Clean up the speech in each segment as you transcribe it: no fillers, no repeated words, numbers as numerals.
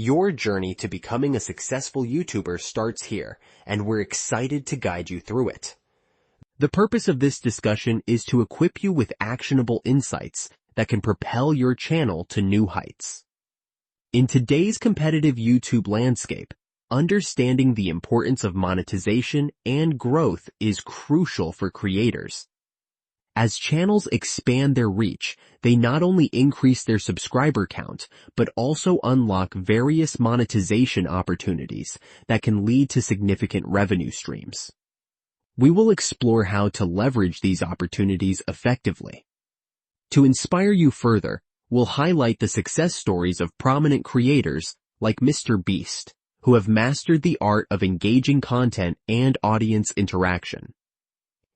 Your journey to becoming a successful YouTuber starts here, and we're excited to guide you through it. The purpose of this discussion is to equip you with actionable insights that can propel your channel to new heights. In today's competitive YouTube landscape, understanding the importance of monetization and growth is crucial for creators. As channels expand their reach, they not only increase their subscriber count, but also unlock various monetization opportunities that can lead to significant revenue streams. We will explore how to leverage these opportunities effectively. To inspire you further, we'll highlight the success stories of prominent creators like Mr. Beast, who have mastered the art of engaging content and audience interaction.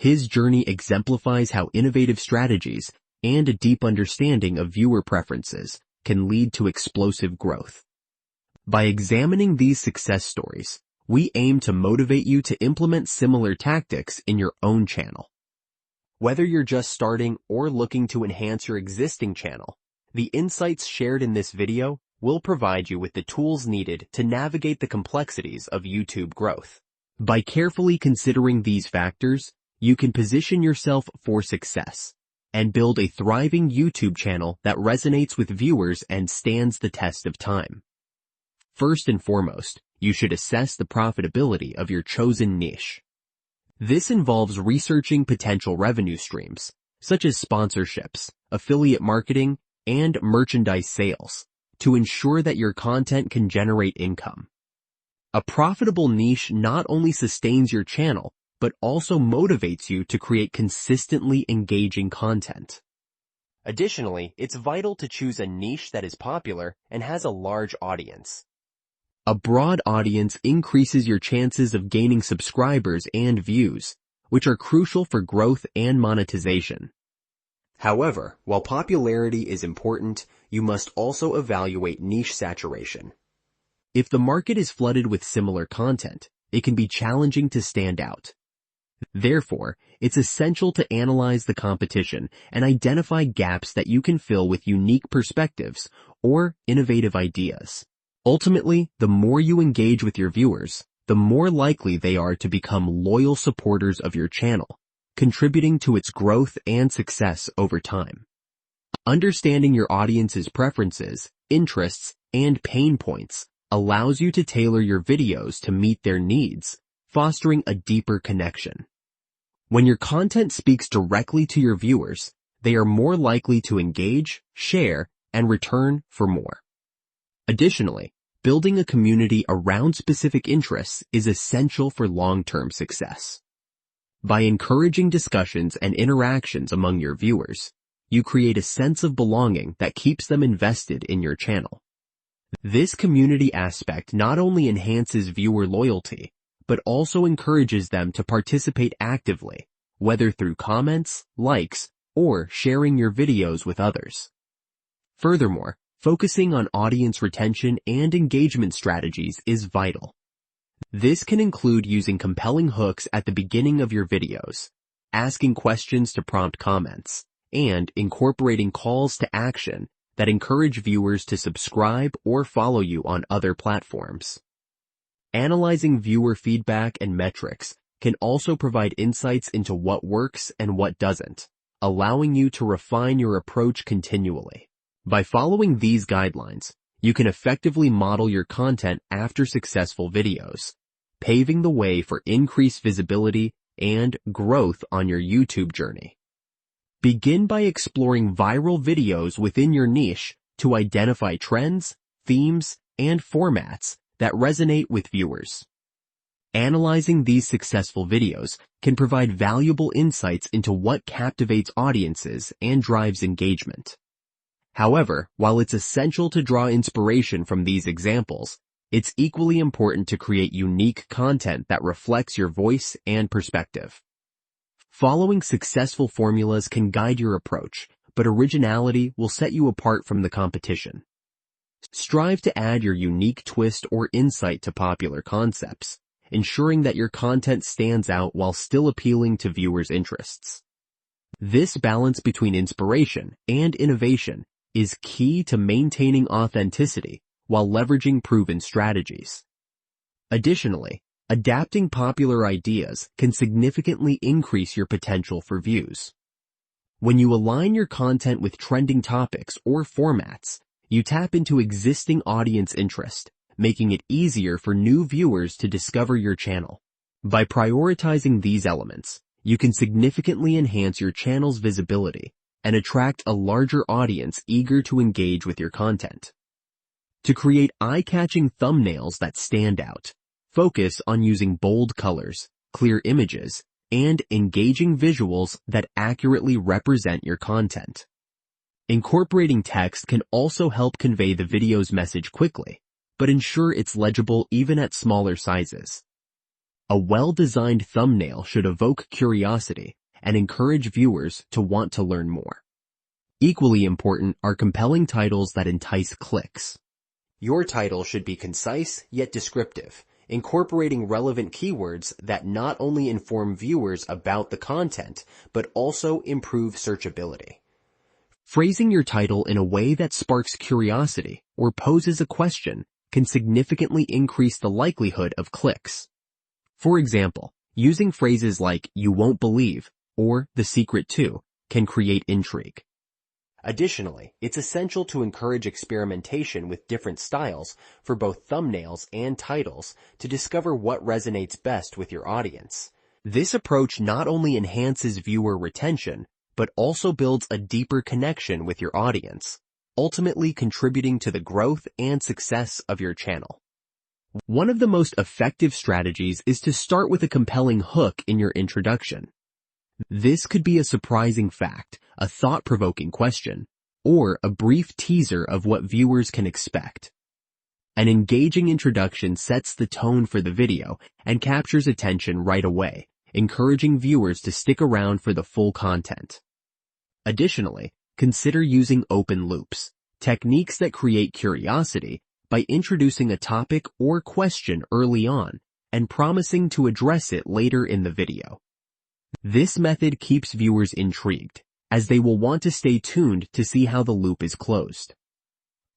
His journey exemplifies how innovative strategies and a deep understanding of viewer preferences can lead to explosive growth. By examining these success stories, we aim to motivate you to implement similar tactics in your own channel. Whether you're just starting or looking to enhance your existing channel, the insights shared in this video will provide you with the tools needed to navigate the complexities of YouTube growth. By carefully considering these factors, you can position yourself for success and build a thriving YouTube channel that resonates with viewers and stands the test of time. First and foremost, you should assess the profitability of your chosen niche. This involves researching potential revenue streams, such as sponsorships, affiliate marketing, and merchandise sales, to ensure that your content can generate income. A profitable niche not only sustains your channel, but also motivates you to create consistently engaging content. Additionally, it's vital to choose a niche that is popular and has a large audience. A broad audience increases your chances of gaining subscribers and views, which are crucial for growth and monetization. However, while popularity is important, you must also evaluate niche saturation. If the market is flooded with similar content, it can be challenging to stand out. Therefore, it's essential to analyze the competition and identify gaps that you can fill with unique perspectives or innovative ideas. Ultimately, the more you engage with your viewers, the more likely they are to become loyal supporters of your channel, contributing to its growth and success over time. Understanding your audience's preferences, interests, and pain points allows you to tailor your videos to meet their needs, fostering a deeper connection. When your content speaks directly to your viewers, they are more likely to engage, share, and return for more. Additionally, building a community around specific interests is essential for long-term success. By encouraging discussions and interactions among your viewers, you create a sense of belonging that keeps them invested in your channel. This community aspect not only enhances viewer loyalty, but also encourages them to participate actively, whether through comments, likes, or sharing your videos with others. Furthermore, focusing on audience retention and engagement strategies is vital. This can include using compelling hooks at the beginning of your videos, asking questions to prompt comments, and incorporating calls to action that encourage viewers to subscribe or follow you on other platforms. Analyzing viewer feedback and metrics can also provide insights into what works and what doesn't, allowing you to refine your approach continually. By following these guidelines, you can effectively model your content after successful videos, paving the way for increased visibility and growth on your YouTube journey. Begin by exploring viral videos within your niche to identify trends, themes, and formats that resonate with viewers. Analyzing these successful videos can provide valuable insights into what captivates audiences and drives engagement. However, while it's essential to draw inspiration from these examples, it's equally important to create unique content that reflects your voice and perspective. Following successful formulas can guide your approach, but originality will set you apart from the competition. Strive to add your unique twist or insight to popular concepts, ensuring that your content stands out while still appealing to viewers' interests. This balance between inspiration and innovation is key to maintaining authenticity while leveraging proven strategies. Additionally, adapting popular ideas can significantly increase your potential for views. When you align your content with trending topics or formats, you tap into existing audience interest, making it easier for new viewers to discover your channel. By prioritizing these elements, you can significantly enhance your channel's visibility and attract a larger audience eager to engage with your content. To create eye-catching thumbnails that stand out, focus on using bold colors, clear images, and engaging visuals that accurately represent your content. Incorporating text can also help convey the video's message quickly, but ensure it's legible even at smaller sizes. A well-designed thumbnail should evoke curiosity and encourage viewers to want to learn more. Equally important are compelling titles that entice clicks. Your title should be concise yet descriptive, incorporating relevant keywords that not only inform viewers about the content, but also improve searchability. Phrasing your title in a way that sparks curiosity or poses a question can significantly increase the likelihood of clicks. For example, using phrases like "you won't believe" or "the secret to" can create intrigue. Additionally, it's essential to encourage experimentation with different styles for both thumbnails and titles to discover what resonates best with your audience. This approach not only enhances viewer retention, but also builds a deeper connection with your audience, ultimately contributing to the growth and success of your channel. One of the most effective strategies is to start with a compelling hook in your introduction. This could be a surprising fact, a thought-provoking question, or a brief teaser of what viewers can expect. An engaging introduction sets the tone for the video and captures attention right away, encouraging viewers to stick around for the full content. Additionally, consider using open loops, techniques that create curiosity, by introducing a topic or question early on and promising to address it later in the video. This method keeps viewers intrigued, as they will want to stay tuned to see how the loop is closed.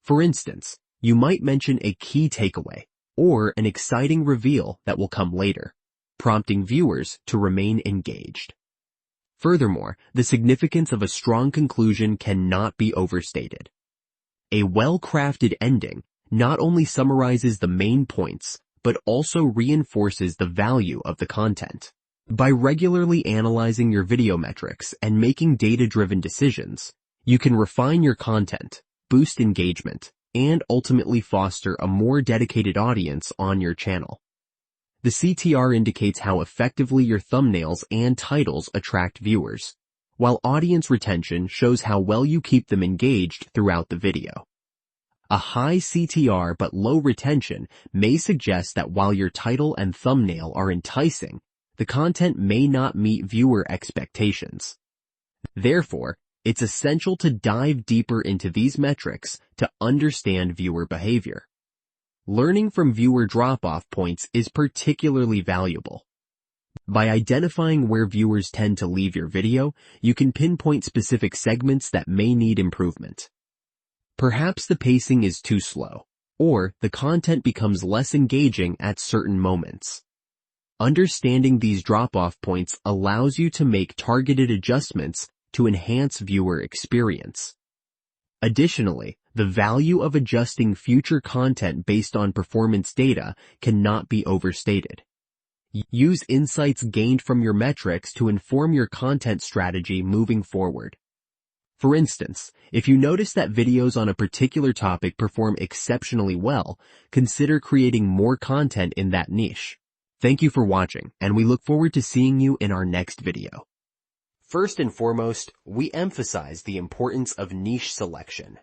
For instance, you might mention a key takeaway or an exciting reveal that will come later, prompting viewers to remain engaged. Furthermore, the significance of a strong conclusion cannot be overstated. A well-crafted ending not only summarizes the main points, but also reinforces the value of the content. By regularly analyzing your video metrics and making data-driven decisions, you can refine your content, boost engagement, and ultimately foster a more dedicated audience on your channel. The CTR indicates how effectively your thumbnails and titles attract viewers, while audience retention shows how well you keep them engaged throughout the video. A high CTR but low retention may suggest that while your title and thumbnail are enticing, the content may not meet viewer expectations. Therefore, it's essential to dive deeper into these metrics to understand viewer behavior. Learning from viewer drop-off points is particularly valuable. By identifying where viewers tend to leave your video, you can pinpoint specific segments that may need improvement. Perhaps the pacing is too slow, or the content becomes less engaging at certain moments. Understanding these drop-off points allows you to make targeted adjustments to enhance viewer experience. Additionally, the value of adjusting future content based on performance data cannot be overstated. Use insights gained from your metrics to inform your content strategy moving forward. For instance, if you notice that videos on a particular topic perform exceptionally well, consider creating more content in that niche. Thank you for watching, and we look forward to seeing you in our next video. First and foremost, we emphasize the importance of niche selection.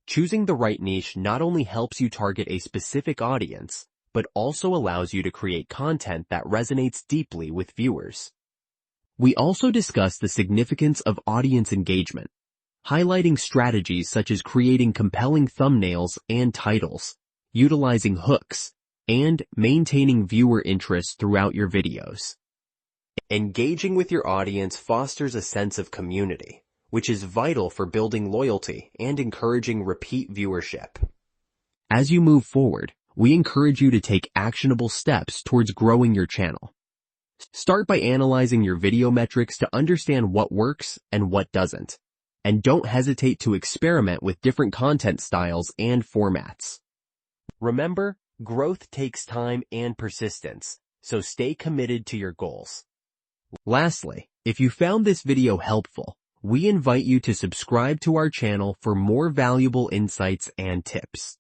Choosing the right niche not only helps you target a specific audience, but also allows you to create content that resonates deeply with viewers. We also discuss the significance of audience engagement, highlighting strategies such as creating compelling thumbnails and titles, utilizing hooks, and maintaining viewer interest throughout your videos. Engaging with your audience fosters a sense of community, which is vital for building loyalty and encouraging repeat viewership. As you move forward, we encourage you to take actionable steps towards growing your channel. Start by analyzing your video metrics to understand what works and what doesn't. And don't hesitate to experiment with different content styles and formats. Remember, growth takes time and persistence, so stay committed to your goals. Lastly, if you found this video helpful, we invite you to subscribe to our channel for more valuable insights and tips.